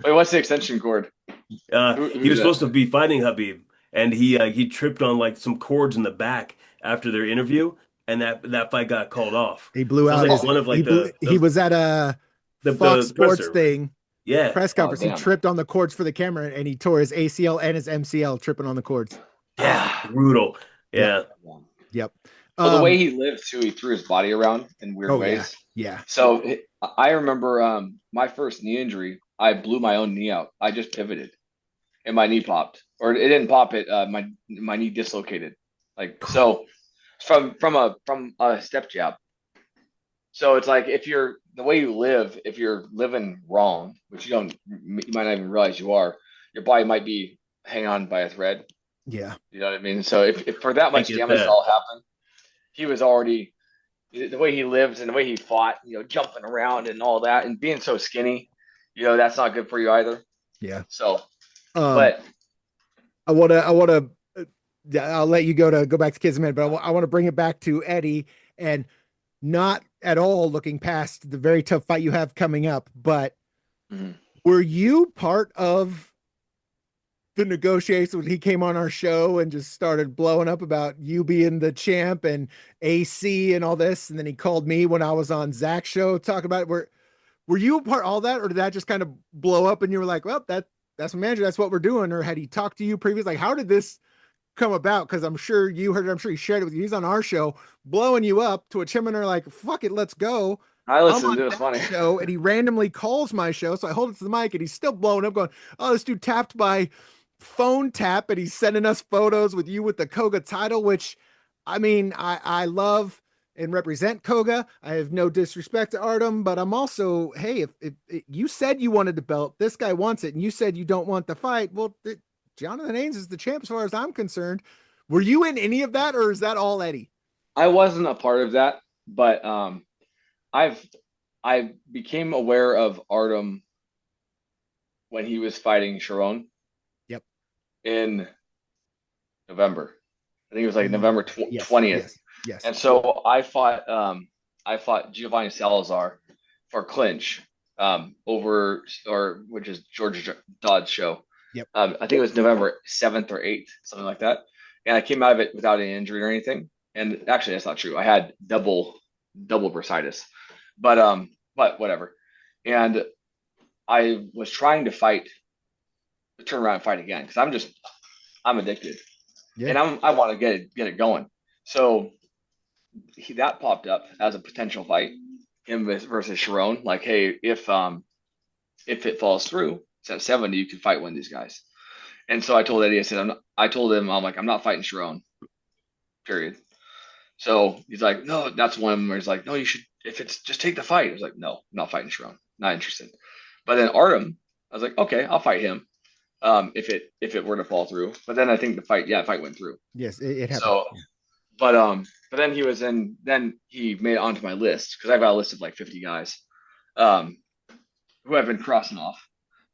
the extension cord? He was supposed to be fighting Habib, and he tripped on like some cords in the back after their interview, and that fight got called off. He blew So out it was his. like one of like he was at a the Fox Sports presser. thing. Yeah. Press conference. He damn. tripped on the cords for the camera and he tore his ACL and his MCL tripping on the cords. Yeah, brutal. Yeah. Yep. Well, the way he lived too, he threw his body around in weird Oh ways. yeah. So I remember my first knee injury, I blew my own knee out. I just pivoted and my knee popped, or it didn't pop. My knee dislocated. Like so, from a step jab. So it's like if you're the way you live, if you're living wrong, which you might not even realize you are, your body might be hanging on by a thread. Yeah. You know what I mean? So if for that I much get damage to that. all happen, he was already the way he lived and the way he fought, jumping around and all that, and being so skinny, that's not good for you either. Yeah. So, Um, but I want to, I'll let you go back to kids in a minute, but I want to bring it back to Eddie and not at all looking past the very tough fight you have coming up, but mhm. were you part of the negotiations when he came on our show and just started blowing up about you being the champ and AC and all this? And then he called me when I was on Zach's show talking about it. Were you a part of all that, or did that just kind of blow up and you were like, well, that's my manager, that's what we're doing? Or had he talked to you previously? Like, how did this come about? Because I'm sure you heard it, I'm sure he shared it with you. He's on our show blowing you up to a Chim and are like, fuck it, let's go. I I'm listened. on It was that funny. show and he randomly calls my show. So I hold it to the mic and he's still blowing up, going, oh, this dude tapped by phone tap and he's sending us photos with you with the Koga title, which I mean, I love and represent Koga. I have no disrespect to Artem, but I'm also, hey, if you said you wanted the belt, this guy wants it, and you said you don't want the fight, well, Jonathan Haynes is the champ as far as I'm concerned. Were you in any of that, or is that all Eddie? I wasn't a part of that, but I've I became aware of Artem when he was fighting Sharon Yep. in November. I think it was like November Yes, 20th. yes. And so I fought Giovanni Salazar for clinch over or which is George Dodd's show. Yep. I think it was November 7th or 8th, something like that. And I came out of it without any injury or anything. And actually that's not true. I had double bursitis. But whatever. And I was trying to turn around and fight again because I'm addicted. Yeah. And I want to get it going. So that popped up as a potential fight, him versus Sharon. Like, hey, if it falls through, it's at 70, you can fight one of these guys. And so I told Eddie, I said, I told him, I'm like, I'm not fighting Sharon, period. So he's like, no, that's one of them where he's like, no, you should, if it's just take the fight. I was like, no, I'm not fighting Sharon, not interested. But then Artem, I was like, okay, I'll fight him. If it were to fall through. But then I think the fight went through. Yes, it happened. So but then he made it onto my list because I've got a list of like 50 guys um who I've been crossing off.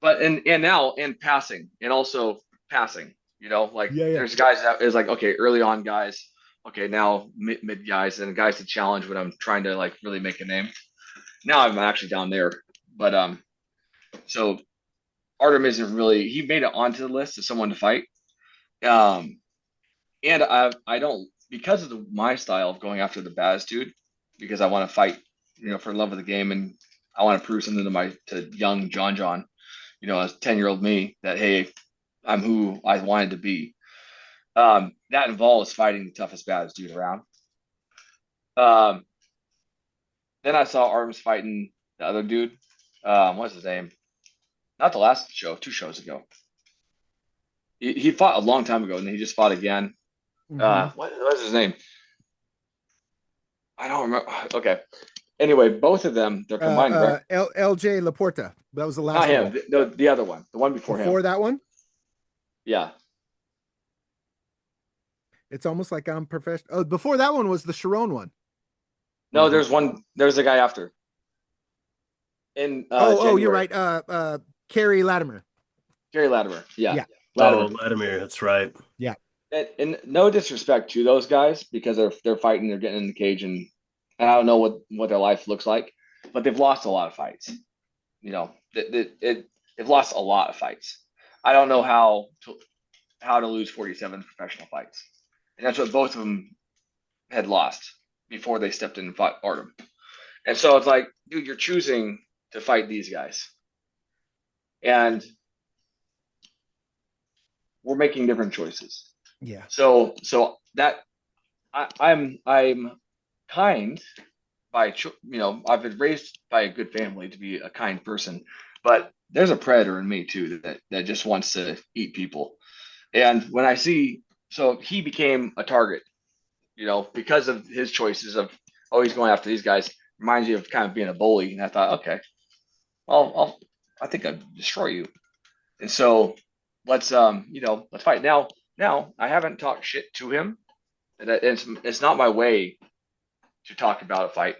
But and now and passing and also passing, like Yeah. there's guys that is like, okay, early on guys, okay, now mid guys and guys to challenge when I'm trying to like really make a name. Now I'm actually down there. But so Artem isn't really, he made it onto the list as someone to fight. Um And I don't, because of my style of going after the Baz dude, because I want to fight, for love of the game, and I want to prove something to young John, as 10-year-old me that hey, I'm who I wanted to be. That involves fighting the toughest Baz dude around. Um, then I saw Arms fighting the other dude. What's his name? Not the last show, 2 shows ago. He fought a long time ago, and then he just fought again. What's his name? I don't remember. Okay. Anyway, both of them, they're combined, right? LJ Laporta. That was the last Not him. one. No, the other one. The one before Before him. that one? Yeah. It's almost like I'm professional. Oh, before that one was the Sharon one. No, there's one. There's a guy after. In You're right. Kerry Latimer. Gary Latimer. Yeah. Yeah. Oh, Vladimir, that's right. Yeah. And no disrespect to those guys because they're fighting, they're getting in the cage, and I don't know what their life looks like, but they've lost a lot of fights. They've lost a lot of fights. I don't know how to lose 47 professional fights, and that's what both of them had lost before they stepped in and fought Artem. And so it's like, dude, you're choosing to fight these guys, and we're making different choices. Yeah. So that I'm kind I've been raised by a good family to be a kind person, but there's a predator in me too that just wants to eat people. And when I see, so he became a target, because of his choices of always going after these guys. Reminds you of kind of being a bully. And I thought, okay, I think I'd destroy you. And so let's fight. Now I haven't talked shit to him, and it's not my way to talk about a fight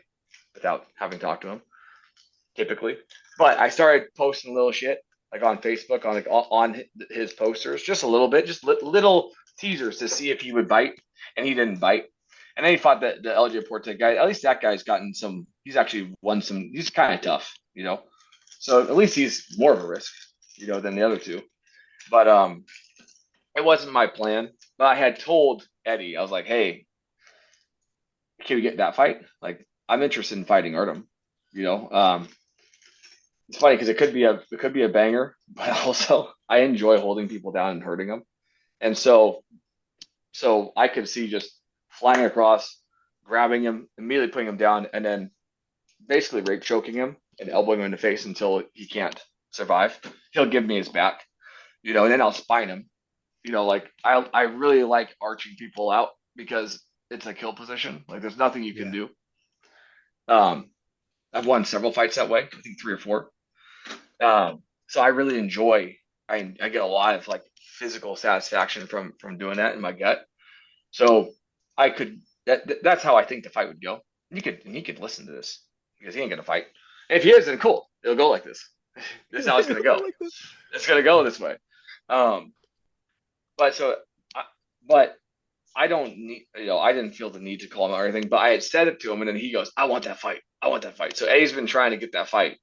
without having talked to him typically. But I started posting a little shit like on Facebook on his posters, just a little bit, just little teasers to see if he would bite, and he didn't bite. And then he fought the LJ Porte guy. At least that guy's gotten some. He's actually won some. He's kind of tough. So at least he's more of a risk, than the other two. But it wasn't my plan. But I had told Eddie, I was like, hey, can we get that fight? Like, I'm interested in fighting Artem. You know, it's funny because it could be a banger, but also I enjoy holding people down and hurting them, and so I could see just flying across, grabbing him, immediately putting him down, and then basically rape choking him and elbowing him in the face until he can't survive. He'll give me his back, and then I'll spine him. Like I really like arching people out because it's a kill position. Like there's nothing you can do. Um, I've won several fights that way. I think three or four. So I really enjoy. I get a lot of like physical satisfaction from doing that in my gut. So I could. That's how I think the fight would go. And he could listen to this because he ain't gonna fight. And if he is, then cool. It'll go like this. This is how it's gonna go. Like this. It's gonna go this way. Um, but so, but I don't need, I didn't feel the need to call him or anything, but I had said it to him, and then he goes, "I want that fight. I want that fight." So Eddie's been trying to get that fight,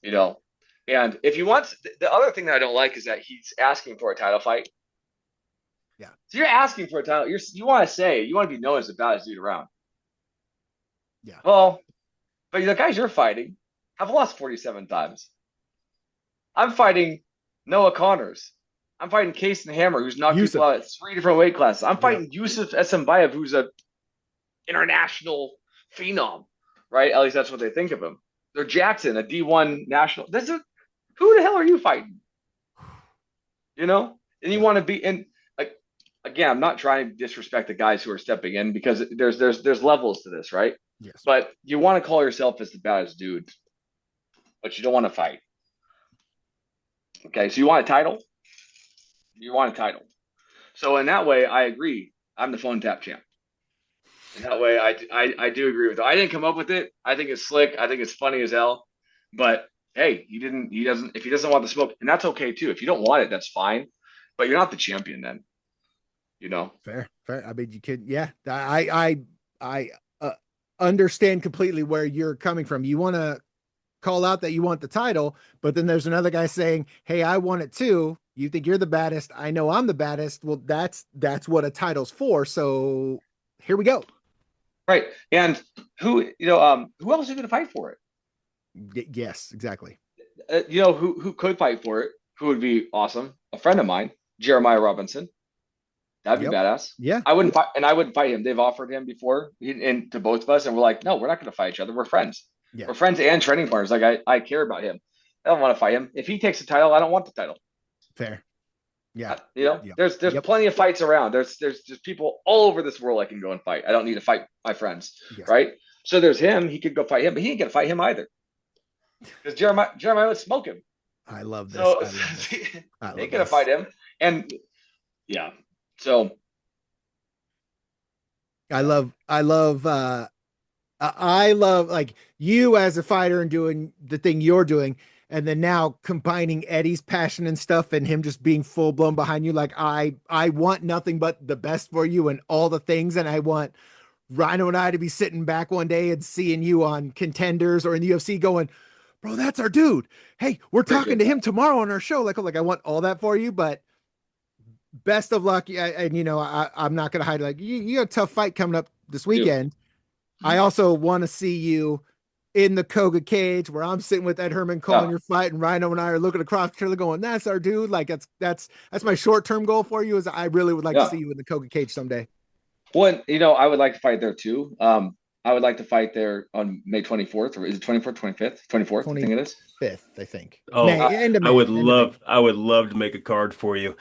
Yeah. And if he wants, the other thing that I don't like is that he's asking for a title fight. Yeah. So you're asking for a title. You want to be known as the baddest dude around. Yeah. Well, but the guys you're fighting have lost 47 times. I'm fighting Noah Connors. I'm fighting Kason Hammer, who's knocked Yusuf. people out at 3 different weight classes. I'm Yep. fighting Yusuf Esembayev, who's a international phenom, right? At least that's what they think of him. They're Jackson, a D1 national. Who the hell are you fighting? And you want to be in. Like, again, I'm not trying to disrespect the guys who are stepping in because there's levels to this, right? Yes. But you want to call yourself as the baddest dude, but you don't want to fight. Okay, so you want a title? You want a title. So in that way, I agree. I'm the phone tap champ. In that way, I do agree with it. I didn't come up with it. I think it's slick. I think it's funny as hell. But hey, he doesn't. If he doesn't want the smoke, and that's okay too. If you don't want it, that's fine. But you're not the champion then. Fair. I mean, you could, yeah. I understand completely where you're coming from. You want to call out that you want the title, but then there's another guy saying, "Hey, I want it too. You think you're the baddest? I know I'm the baddest." Well, that's what a title's for. So here we go. Right. And who else is going to fight for it? Yes, exactly. Who could fight for it? Who would be awesome? A friend of mine, Jeremiah Robinson. That'd be Yep. badass. Yeah. I wouldn't fight him. They've offered him before, and to both of us, and we're like, no, we're not going to fight each other. We're friends. Yeah. We're friends and training partners. Like I care about him. I don't want to fight him. If he takes the title, I don't want the title. Fair. Yeah. Yep. There's plenty of fights around. There's just people all over this world I can go and fight. I don't need to fight my friends, Yes. right? So there's him. He could go fight him, but he ain't gonna fight him either. Because Jeremiah would smoke him. I love this. So he ain't gonna fight him. And yeah. So I love like you as a fighter and doing the thing you're doing, and then now combining Eddie's passion and stuff and him just being full blown behind you. Like I want nothing but the best for you and all the things, and I want Rhino and I to be sitting back one day and seeing you on Contenders or in the UFC going, "Bro, that's our dude. Hey, we're talking to him tomorrow on our show." Like I want all that for you, but best of luck. And I'm not gonna hide. Like you got a tough fight coming up this weekend. I also want to see you in the Koga cage where I'm sitting with Ed Herman calling Yeah. your fight, and Rhino and I are looking across the trailer going, "That's our dude." Like that's my short term goal for you. Is I really would like to Yeah. see you in the Koga cage someday. Well, I would like to fight there too. I would like to fight there on May 24th, or is it 24th, 25th? 24th, I think it is. 25th, I think. Oh, May, Uh, end of May, end of May. I would love to make a card for you.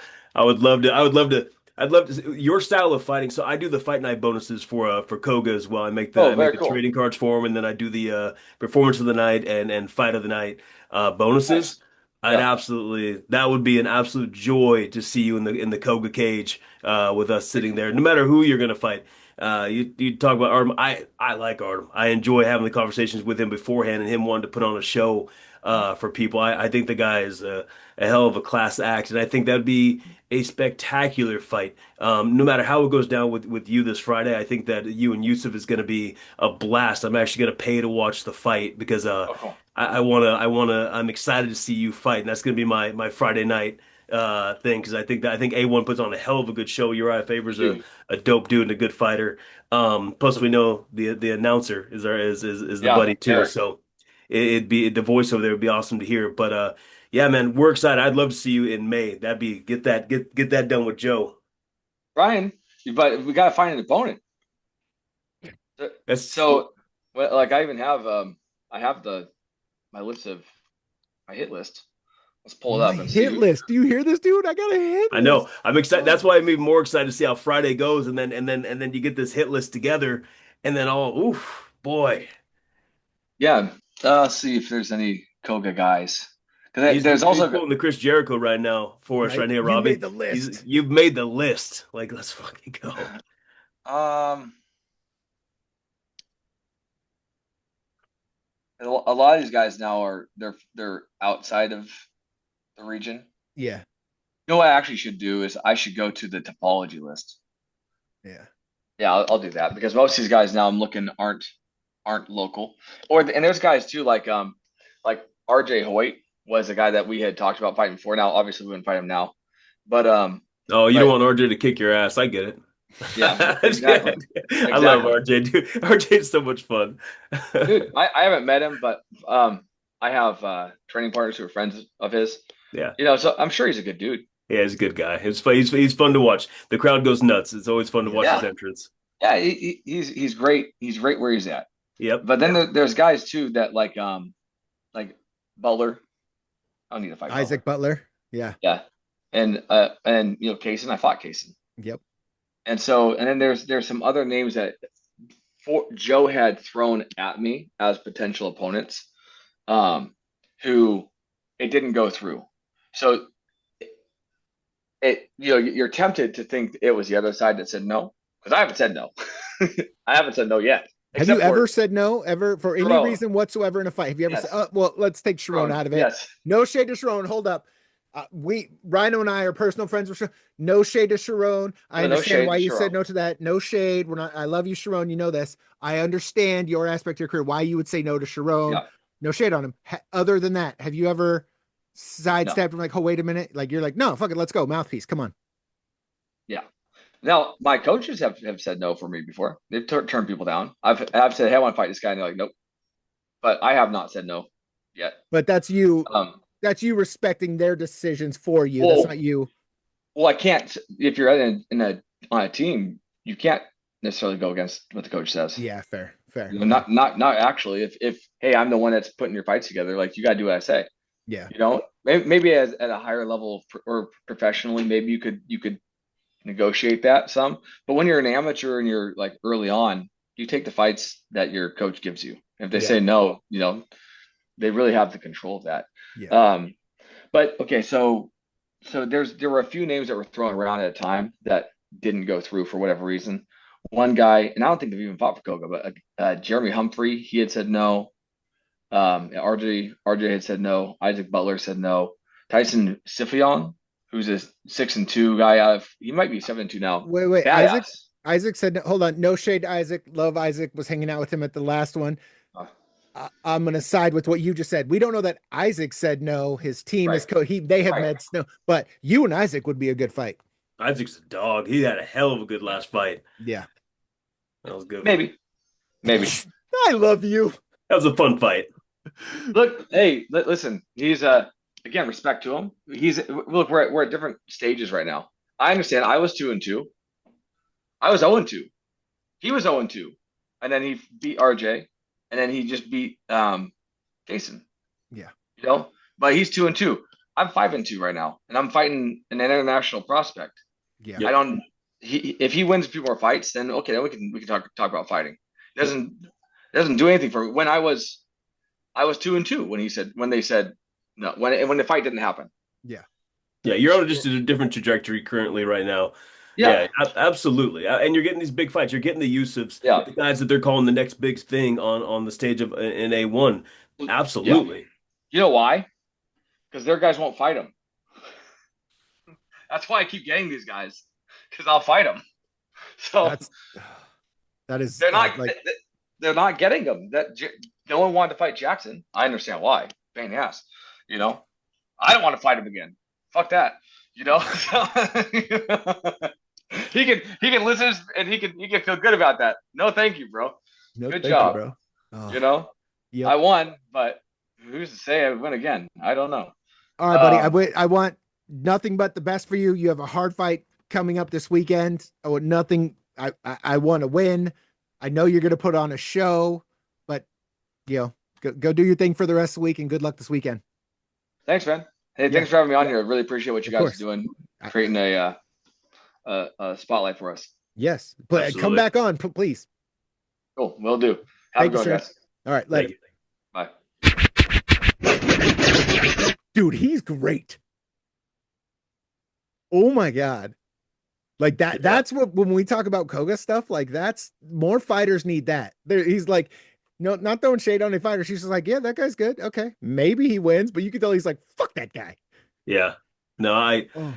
Your style of fighting. So I do the fight night bonuses for Koga as well. I oh, make very the cool. trading cards for him, and then I do the performance of the night and fight of the night bonuses. Nice. Yeah. That would be an absolute joy to see you in the Koga cage with us sitting there, no matter who you're gonna fight. You talk about Artem. I like Artem. I enjoy having the conversations with him beforehand and him wanting to put on a show for people. I think the guy is a hell of a class act, and I think that'd be a spectacular fight. No matter how it goes down with you this Friday, I think that you and Yusuf is going to be a blast. I'm actually going to pay to watch the fight because Oh, cool. I'm excited to see you fight, and that's going to be my Friday night thing because I think A1 puts on a hell of a good show. Uriah Faber's Dude. a dope dude and a good fighter. Plus we know the announcer is the Yeah, buddy too, Eric. so it'd be the voiceover there would be awesome to hear. But yeah, man, we're excited. I'd love to see you in May. That'd be get that done with Joe. Brian, but we gotta find an opponent. That's So, well, like I even have I have my list of my hit list. Let's pull it My up and see hit who. list. Do you hear this, dude? I got a hit I know. list. I'm excited. That's why I'm even more excited to see how Friday goes, and then you get this hit list together, and then oof, boy, Yeah, let's see if there's any Koga guys. Because he's there's he's also pulling the Chris Jericho right now for us Right? right here, You made Robbie. the list. You've made the list. Like, let's fucking go. um a lot of these guys now are they're outside of the region. Yeah. You know what I actually should do is I should go to the topology list. Yeah. Yeah, I'll do that because most of these guys now I'm looking aren't local. And there's guys too like RJ Hoyt was a guy that we had talked about fighting before. Now obviously we wouldn't fight him now. But Oh, you don't but want RJ to kick your ass. I get it. yeah, exactly. I love Exactly. RJ, dude. RJ's so much fun. Dude, I haven't met him, but I have training partners who are friends of his. Yeah. So I'm sure he's a good dude. Yeah, he's a good guy. It's fun. He's fun to watch. The crowd goes nuts. It's always fun to watch his Yeah. Yeah. entrance. Yeah, he's great. He's great where he's at. Yep. But then there's guys too that like Butler. I don't need to fight Isaac Butler. Yeah. Yeah. And Kaysen, I fought Kaysen. Yep. And then there's some other names that Joe had thrown at me as potential opponents, who it didn't go through. So you're tempted to think it was the other side that said no, because I haven't said no. I haven't said no yet. Have you Except ever for said no ever for any Sharon. reason whatsoever in a fight? Have you ever Yes. said, well, let's take Sharon out of it. Yes. No shade to Sharon. Hold up. Rhino and I are personal friends with Sharon. No shade to Sharon. I No understand shade why to you Sharon. said no to that. No shade. We're not, I love you, Sharon. You know this. I understand your aspect of your career, why you would say no to Sharon. Yeah. No shade on him. Other than that, have you ever sidestepped him like, oh, wait a minute? Like, you're like, no, fuck it. Let's go. Mouthpiece. Come on. Yeah. Now my coaches have said no for me before. They've turned people down. I've said, hey, I want to fight this guy, and they're like, nope. But I have not said no yet. But that's you. Um, That's you respecting their decisions for you. Well, That's not you. Well, I can't. If you're on a team, you can't necessarily go against what the coach says. Yeah, fair. Not actually. If hey, I'm the one that's putting your fights together, like you got to do what I say. Yeah. Maybe at a higher level or professionally, maybe you could negotiate that some. But when you're an amateur and you're like early on, you take the fights that your coach gives you. If they say no, they really have the control of that. Yeah. But okay, so there were a few names that were thrown around at a time that didn't go through for whatever reason. One guy, and I don't think they've even fought for Koga, but Jeremy Humphrey, he had said no. RJ had said no. Isaac Butler said no. Tyson Sifion, who's a 6-2 guy he might be 7-2 now. Wait. Badass. Isaac said, hold on. No shade to Isaac. Love Isaac. Was hanging out with him at the last one. I'm going to side with what you just said. We don't know that Isaac said no. His team is they have med no, but you and Isaac would be a good fight. Isaac's a dog. He had a hell of a good last fight. Yeah. That was good. Maybe. I love you. That was a fun fight. Look, hey, listen. He's again, respect to him. Look, we're at different stages right now. I understand. I was 2-2. I was 0-2. He was 0-2, and then he beat RJ, and then he just beat Jason. Yeah. You know, but he's 2-2. I'm 5-2 right now, and I'm fighting an international prospect. Yeah. Yep. I don't. If he wins a few more fights, then okay, then we can talk about fighting. It doesn't do anything for me. When I was 2-2 when they said no, when the fight didn't happen. Yeah. Yeah, you're on just a different trajectory currently right now. Yeah. Yeah, absolutely. And you're getting these big fights. You're getting the use of Yeah. the guys that they're calling the next big thing on the stage of in A1. Yeah. Absolutely. You know why? Because their guys won't fight them. That's why I keep getting these guys, because I'll fight them. So that is they're not like they're not getting them. No one wanted to fight Jackson. I understand why. Pain in the ass. You know, I don't want to fight him again. Fuck that. You know, he can listen and he can feel good about that. No, thank you, bro. no, Good thank job, you, bro. Oh, you know, yep. I won, but who's to say I win again? I don't know. All right, buddy. I want nothing but the best for you. You have a hard fight coming up this weekend. I want nothing. I want to win. I know you're going to put on a show, but go do your thing for the rest of the week and good luck this weekend. Thanks, man. Hey, Yeah. thanks for having me on here. I really appreciate what you Of guys course. are doing, creating a spotlight for us. Yes, but come Absolutely. back on, please. Cool, will do. Have Thank a you, good one, sir. guys. All right, Thank later. you. Bye. Dude, he's great. Oh my God. Like that, Yeah. that's what when we talk about Koga stuff, like that's more fighters need that. He's like, no, not throwing shade on any fighter. She's just like, yeah, that guy's good. Okay. Maybe he wins, but you can tell he's like, fuck that guy. Yeah. No, Oh,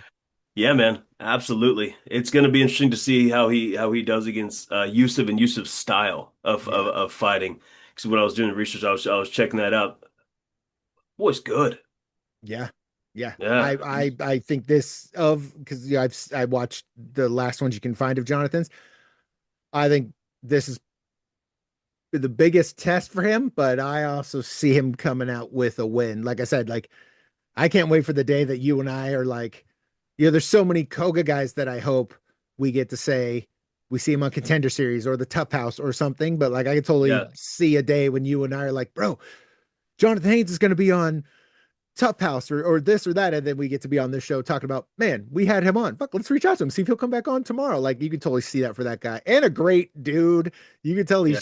yeah, man. Absolutely. It's going to be interesting to see how he does against Yusuf and Yusuf's style of fighting. Because when I was doing the research, I was checking that out. Boy's good. yeah. Yeah. Yeah. I think this because I watched the last ones you can find of Jonathan's. I think this is the biggest test for him, but I also see him coming out with a win. Like I said, like I can't wait for the day that you and I are like, there's so many Koga guys that I hope we get to say we see him on Contender Series or the Tough House or something. But like I could totally Yeah. see a day when you and I are like, bro, Jonathan Haynes is going to be on Tough House or this or that, and then we get to be on this show talking about, man, we had him on. Fuck, let's reach out to him, see if he'll come back on tomorrow. Like you could totally see that for that guy, and a great dude. You could tell Yeah.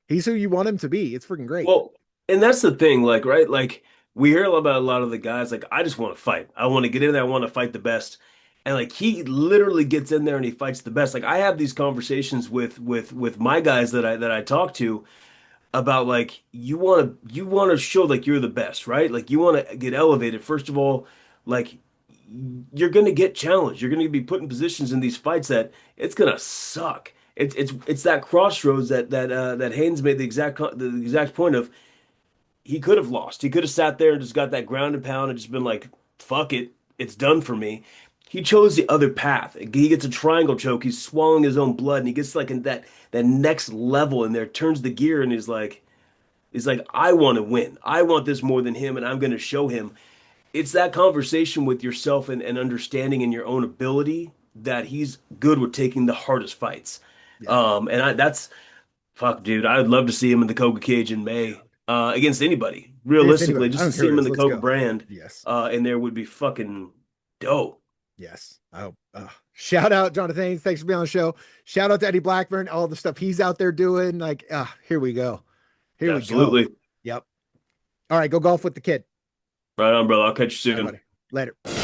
he's who you want him to be. It's freaking great. Well, and that's the thing, like, right? Like, we hear about a lot of the guys, like, I just want to fight. I want to get in there. I want to fight the best. And like, he literally gets in there and he fights the best. Like, I have these conversations with my guys that I talk to about like, you want to show like you're the best, right? Like, you want to get elevated. First of all, like, you're going to get challenged. You're going to be put in positions in these fights that it's going to suck. It's that crossroads that Haynes made the exact point of. He could have lost. He could have sat there and just got that ground and pound and just been like, fuck it, it's done for me. He chose the other path. He gets a triangle choke. He's swallowing his own blood, and he gets like in that next level in there, turns the gear, and he's like, I want to win. I want this more than him, and I'm going to show him. It's that conversation with yourself and understanding in your own ability that he's good with taking the hardest fights. Yeah. That's fuck, dude. I'd love to see him in the Koga cage in May against anybody. Against Realistically, anybody. I just to don't see care him who in it is. the Let's Koga go. brand, Yes. and there would be fucking dope. Yes. Oh, shout out Jonathan Haynes. Thanks for being on the show. Shout out to Eddie Blackburn, all the stuff he's out there doing. Like, here we go. Here we go. Absolutely. Yep. All right, go golf with the kid. Right on, brother. I'll catch you All right, soon. buddy. Later.